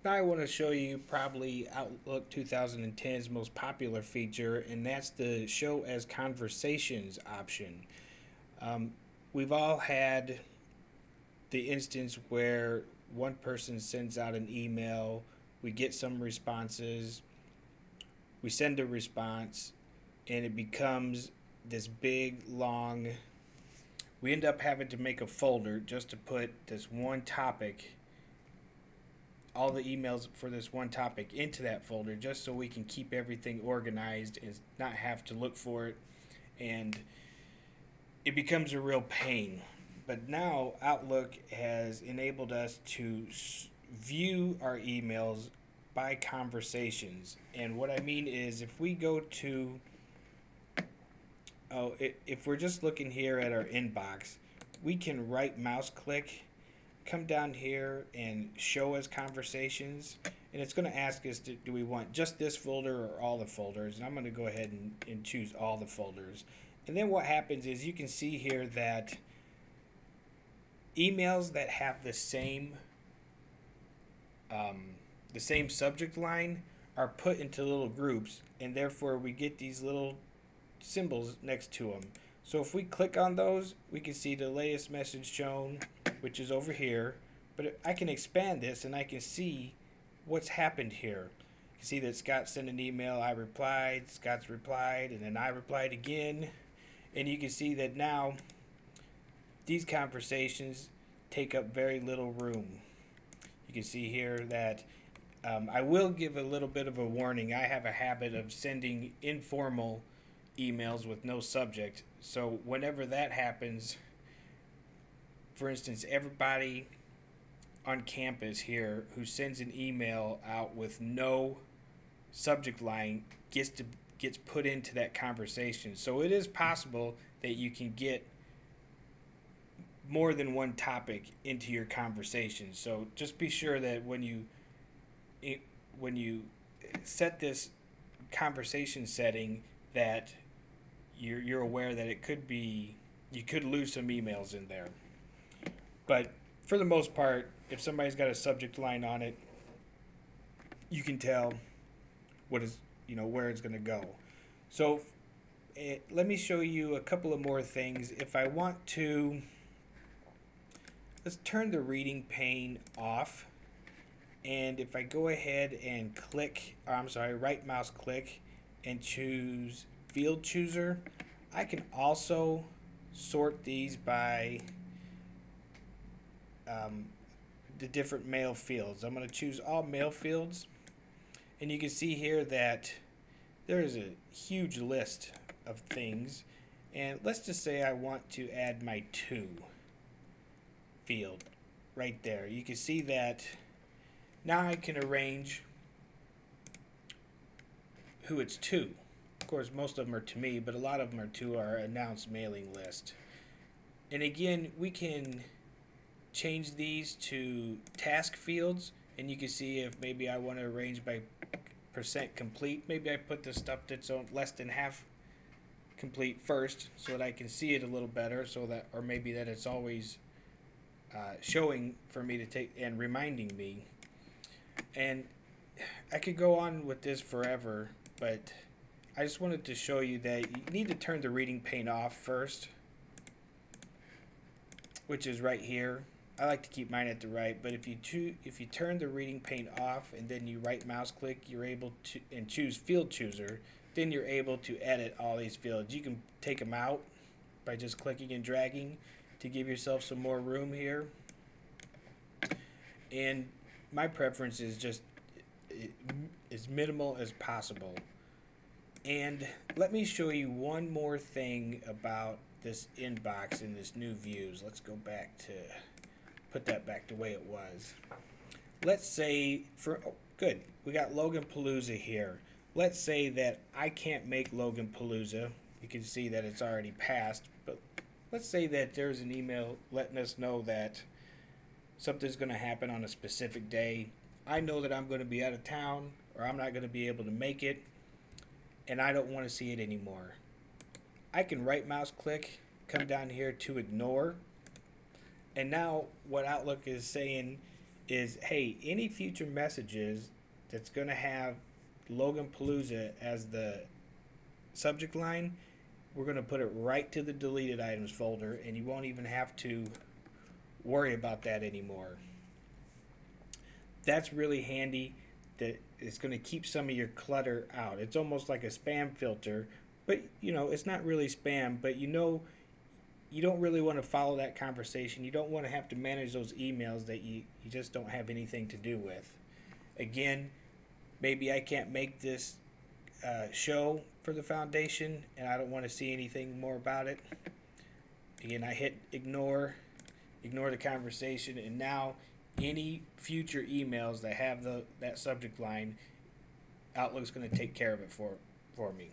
Now I want to show you probably Outlook 2010's most popular feature, and that's the Show as Conversations option. Um, we've all had the instance where one person sends out an email, we get some responses, we send a response, and it becomes this big, long. We end up having to make a folder just to put this one topic, all the emails for this one topic into that folder just so we can keep everything organized and not have to look for it. And it becomes a real pain. But now Outlook has enabled us to view our emails by conversations. And what I mean is, if we go to, if we're just looking here at our inbox, we can right mouse click, come down here and show as conversations, and it's going to ask us, do we want just this folder or all the folders? And I'm going to go ahead and choose all the folders. And then what happens is you can see here that emails that have um, the same subject line are put into little groups, and therefore we get these little symbols next to them. So if we click on those, we can see the latest message shown, which is over here. But I can expand this and I can see what's happened here. You can see that Scott sent an email, I replied, Scott's replied, and then I replied again. And you can see that now these conversations take up very little room. You can see here that I will give a little bit of a warning. I have a habit of sending informal emails with no subject. So whenever that happens, for instance, everybody on campus here who sends an email out with no subject line gets put into that conversation. So it is possible that you can get more than one topic into your conversation. So just be sure that when you set this conversation setting, that you're aware that it could be, you could lose some emails in there. But for the most part, if somebody's got a subject line on it, you can tell what is, where it's going to go. So let me show you a couple of more things. If I want to, let's turn the reading pane off. And if I go ahead and click, I'm sorry, right mouse click and choose field chooser, I can also sort these by um, the different mail fields. I'm going to choose all mail fields, and you can see here that there is a huge list of things. And let's just say I want to add my to field right there. You can see that now I can arrange who it's to. Of course, most of them are to me, but a lot of them are to our announced mailing list. And again, we can change these to task fields, and you can see if maybe I want to arrange by percent complete. Maybe I put the stuff that's less than half complete first so that I can see it a little better, so that, or maybe that it's always showing for me to take and reminding me. And I could go on with this forever, but I just wanted to show you that you need to turn the reading pane off first, which is right here. I like to keep mine at the right, but if you turn the reading pane off and then you right mouse click, you're able to and choose field chooser, then you're able to edit all these fields. You can take them out by just clicking and dragging to give yourself some more room here. And my preference is just as minimal as possible. And let me show you one more thing about this inbox in this new views. Let's go back to put that back the way it was. Let's say good, we got Logan Palooza here. Let's say that I can't make Logan Palooza. You can see that it's already passed, but let's say that there's an email letting us know that something's going to happen on a specific day. I know that I'm going to be out of town or I'm not going to be able to make it, and I don't want to see it anymore. I can right mouse click, come down here to ignore, and now what Outlook is saying is, hey, any future messages that's going to have Logan Palooza as the subject line, we're going to put it right to the deleted items folder, and you won't even have to worry about that anymore. That's really handy. That it's going to keep some of your clutter out. It's almost like a spam filter, but it's not really spam, but you don't really want to follow that conversation. You don't want to have to manage those emails that you just don't have anything to do with. Again, maybe I can't make this show for the foundation and I don't want to see anything more about it. Again, I hit ignore the conversation, and now any future emails that have that subject line, Outlook's going to take care of it for me.